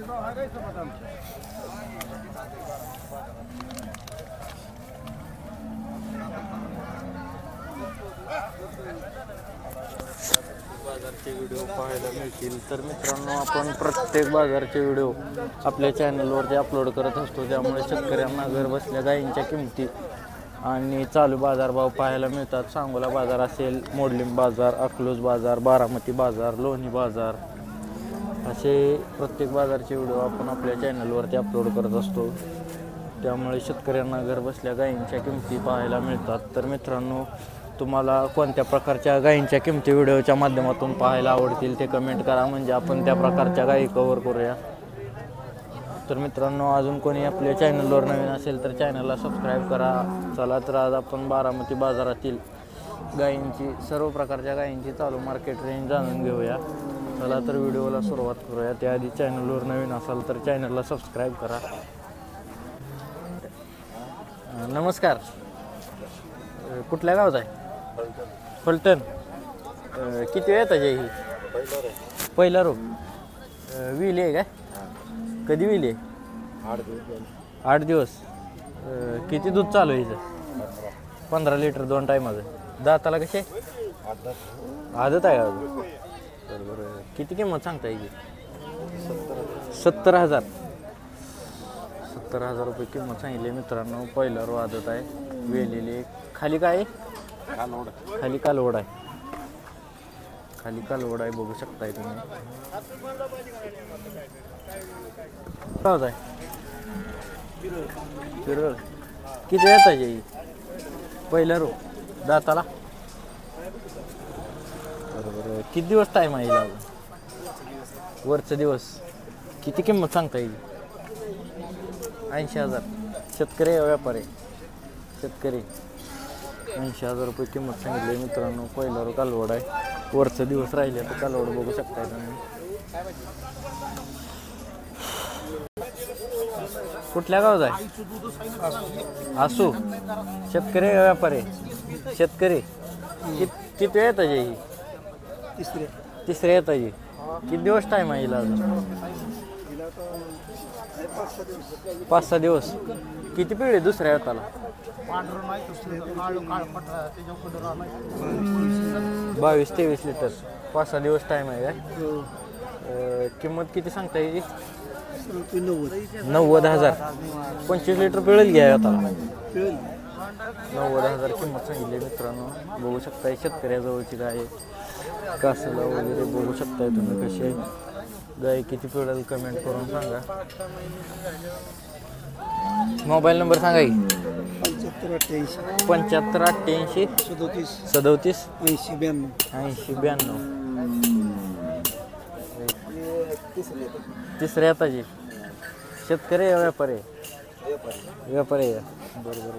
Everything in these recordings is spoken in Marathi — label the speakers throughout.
Speaker 1: बाजारचे व्हिडिओ पाहायला मिळतील तर मित्रांनो आपण प्रत्येक बाजारचे व्हिडिओ आपल्या चॅनलवरती अपलोड करत असतो, त्यामुळे शेतकऱ्यांना घर बसल्या गायींच्या किमती आणि चालू बाजारभाव पाहायला मिळतात। सांगोला बाजार असेल, मोडलिंब बाजार, अकलूज बाजार, बारामती बाजार, लोणी बाजार असे प्रत्येक बाजारचे व्हिडिओ आपण आपल्या चॅनलवरती अपलोड करत असतो, त्यामुळे शेतकऱ्यांना घर बसल्या गायींच्या किमती पाहायला मिळतात। तर मित्रांनो तुम्हाला कोणत्या प्रकारच्या गायींच्या किमती व्हिडिओच्या माध्यमातून पाहायला आवडतील ते कमेंट करा, म्हणजे आपण त्या प्रकारच्या गायी कव्हर करूया। तर मित्रांनो अजून कोणी आपल्या चॅनलवर नवीन असेल तर चॅनलला सबस्क्राईब करा। चला तर आज आपण बारामती बाजारातील गायींची सर्व प्रकारच्या गायींची चालू मार्केट रेंज जाणून घेऊया। चला तर व्हिडिओला सुरुवात करूया। त्याआधी चॅनलवर नवीन असाल तर चॅनलला सबस्क्राईब करा। नमस्कार, कुठल्या गावात आहे? फलटण। किती वेळ येतं ही? पहिला रोग विली आहे काय? कधी विली आहे? 8 दिवस। किती दूध चालू आहे हिचं? 15 लिटर 2 टायमाचं। दाताला कसे? आदत आहे अजून। बरोबर। किती किंमत सांगता हिची? 70,000। 70,000 रुपये किंमत सांगितली मित्रांनो। पहिला रो आदत आहे, वेलेली। खाली काय आहे? खाली कालवड आहे। खाली कालवड आहे, बघू शकताय तुम्ही। काय किरळ किती येत आहे? पहिला रो दाताला। बरोबर। किती दिवस टाईम आहे अजून? वरचा दिवस। किती किंमत सांगता येईल? 80,000। शेतकरी आहे व्यापारी? शेतकरी। 80,000 रुपये किंमत सांगितली मित्रांनो। पहिला रो कालवड आहे, वरचा दिवस राहिले तर कालवड बघू शकताय तुम्ही। कुठल्या गावात आहे? आसू। शेतकरी आहे व्यापारी? शेतकरी। किती येत आहे ही? तिसऱ्या येत आहे। किती दिवस टाईम आहे हिला अजून? 5-6 दिवस। किती पिढी दुसऱ्या येताला? 22-23 लिटर। 5-6 दिवस टाईम आहे काय? किंमत किती सांगता येईल? 90,000। 25 लिटर पिळेल घ्या आता। 90,000 किंमत सांगितली मित्रांनो। बघू शकताय शेतकऱ्याजवळची गाय कासला वगैरे बघू शकताय तुम्ही कशी गाय किती पिळेल कमेंट करून सांगा। मोबाईल नंबर सांगा की? 7588 37 80 92। तिसऱ्या येताची। शेतकरी आहे व्यापारी? व्यापारी आहे। बरोबर।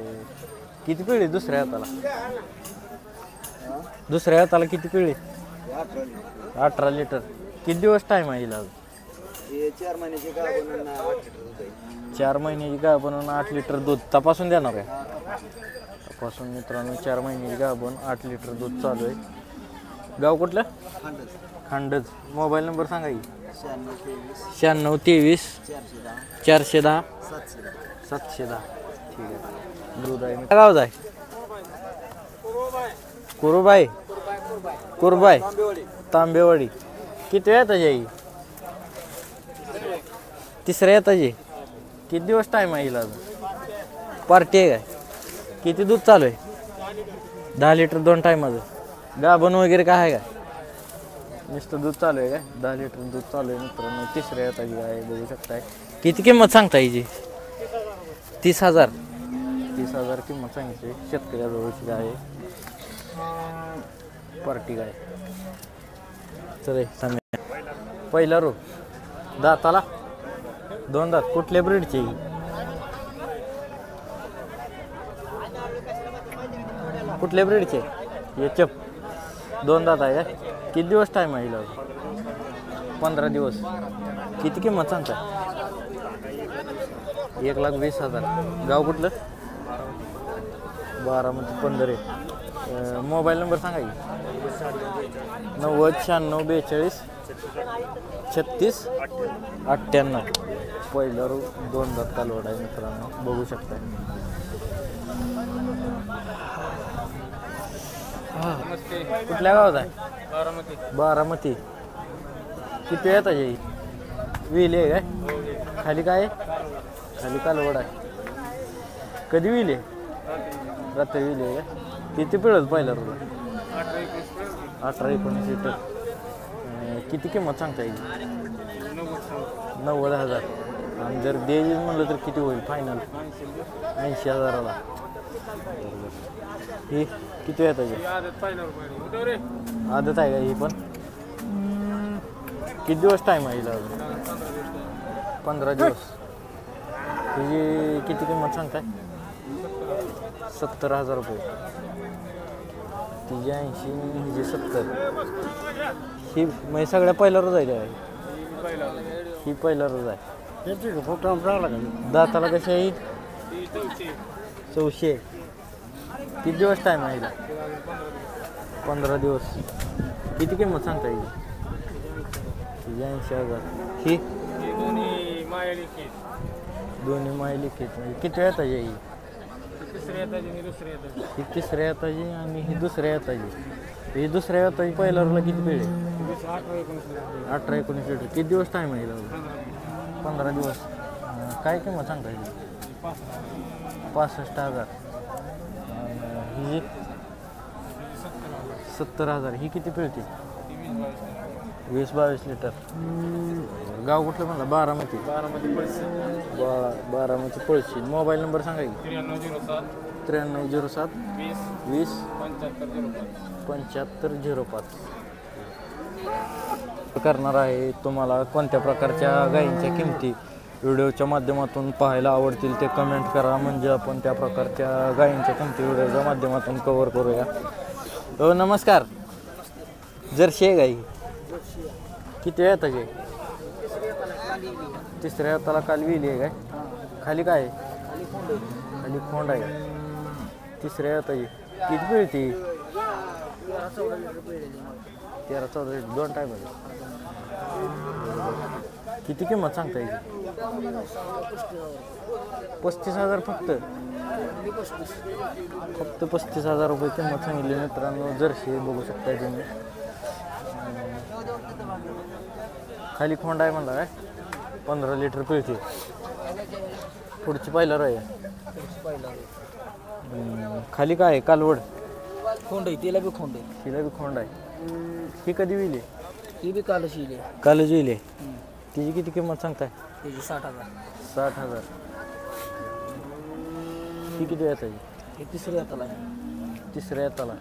Speaker 1: किती पिढी दुसऱ्या हाताला? दुसऱ्या हाताला किती पिढी? 18 लिटर। किती दिवस टाईम आहे हिला?
Speaker 2: 4 महिन्याची गाय बनवून 8 लिटर दूध आहे।
Speaker 1: 4 महिन्याची गाय बनवून 8 लिटर दूध तपासून देणार आहे? तपासून मित्रांनो 4 महिन्याची गाय बनवून 8 लिटर दूध चालू आहे। गाव कुठलं? खांडज। मोबाईल नंबर सांगा की? 9623 410 710। ठीक आहे। दूध आहे। गावात आहे? कुरुबाई। कुरबाई तांबेवाडी। किती वेळ येतं ही? तिसऱ्या येताची। किती दिवस टाईम आहे हिला? पार्टी आहे काय? किती दूध चालू आहे? 10 लिटर 2 टायमाचं। गाभण वगैरे काय आहे काय? नुसतं दूध चालू आहे काय? 10 लिटर दूध चालू आहे मित्रांनो। तिसऱ्या येताची आहे, बघू शकताय। किती किंमत सांगता हिची? 30,000। 30,000 किंमत सांगितली। शेतकऱ्याजवळची गाय आहे, पार्टी गाय। चल सांगा। पहिला रो दाताला 2 दात। कुठल्या ब्रीडची? कुठल्या ब्रीडचे? एचएफ। 2 दात आहे काय? किती दिवस टाईम आहे हिला? 15 दिवस। किती किंमत सांगता? 1,20,000। गाव कुठलं? बारामती 15। मोबाईल नंबर सांगा की? 90 96 42 36 98 पहिल्यावर 2 दात कालवड आहे मित्रांनो, बघू शकता. कुठल्या गावात आहे? बारामती. किती येत आहे? विले आहे काय? खाली काय आहे? खाली कालवड आहे. कधी विले? रात्री विले आहे काय? किती पिळत पहिल्यावर? 18-19 लिटर. किती किंमत सांगता येईल? 90,000. आणि जर द्यायची म्हणलं तर किती होईल फायनल? 80,000ला. ही किती येत आहे? आदत आहे का ही पण? किती दिवस टाईम आहे हिला? 15 दिवस. हिची किती किंमत सांगताय? 70,000 रुपये. तिची 80, हिची 70. ही म्हणजे सगळ्या पहिल्यावर जाईल आहे. ही पहिल्यावर आहे. दाताला कशी आहे? 400. किती दिवस टाईम आहे हिला? 15 दिवस. किती किंमत सांगता येईल? 80,000. ही दोन्ही मायली खेच. म्हणजे किती वेळात आहे ही? ही तिसऱ्या येताची आणि ही दुसऱ्या येताची. ही दुसऱ्या येताची पहिल्यावरला किती पिळे? 18-19 लिटर. किती दिवस टाईम आहे हिला? 15 दिवस. काय किंमत सांगता येईल? 65,000. ही 70,000. ही किती पिळते? 20-22 लिटर. गाव कुठलं म्हणलं? बारामती. बारामती पळशी. मोबाईल नंबर सांगा की? 9307 20 7505. करणार आहे. तुम्हाला कोणत्या प्रकारच्या गायींच्या किमती व्हिडिओच्या माध्यमातून पाहायला आवडतील ते कमेंट करा, म्हणजे आपण त्या प्रकारच्या गायींच्या किमती व्हिडिओच्या माध्यमातून कव्हर करूया. हो नमस्कार. जर्सी आहे गाई? किती वेळ येताची? तिसऱ्या हाताला काल विली आहे काय? खाली काय आहे? खाली खोंड आहे. तिसऱ्या हाताची किती पिळती? 13-14 लिटर. 2 टाईम आहे. किती किंमत सांगता येईल? 35,000 फक्त. 35,000 रुपये किंमत सांगितली मित्रांनो. जर्सी बघू शकता तुम्ही. खाली खोंड आहे म्हणला काय? 15 लिटर पिळते. पुढची पहिल्यावर आहे. खाली काय आहे? कालवड
Speaker 2: खोंड आहे. तिला बी खोंड आहे.
Speaker 1: तिला बी खोंड आहे. ही कधी विली?
Speaker 2: ती बी कालच येईल.
Speaker 1: कालच विली. तिची किती किंमत सांगताय?
Speaker 2: त्याची 60,000.
Speaker 1: 60,000. ही किती येत आहे?
Speaker 2: हे तिसऱ्या हाताला आहे.
Speaker 1: तिसऱ्या येताला.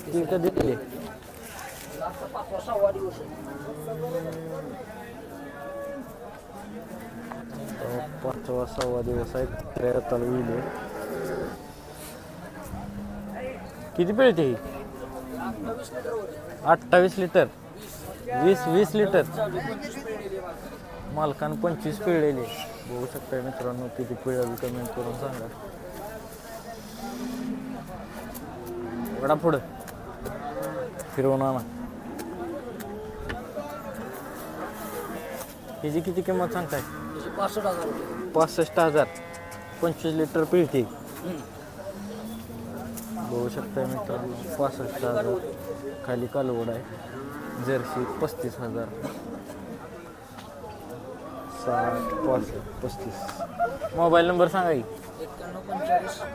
Speaker 1: ती कधी विली?
Speaker 2: 5-6 दिवस आहे.
Speaker 1: 5-6 दिवस आहेत. तिसऱ्या येताला विली. किती पिळते ही? 28 लिटर. 20 लिटर. मालकानं 25 पिळलेली. बघू शकता मित्रांनो किती पिळावी कमेंट करून सांगा. वडा पुढं फिरवून आणा. हिची किती किंमत सांगताय?
Speaker 2: 65,000.
Speaker 1: 65,000. 25 लिटर पिळते. बघू शकता मित्रांनो 65,000. खाली कालवड आहे. जर्सी 35,000. 60 35. मोबाईल नंबर सांगा की?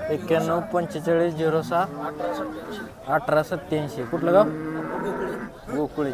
Speaker 1: 91 45 06 1887. कुठलं गाव? गोकुळी.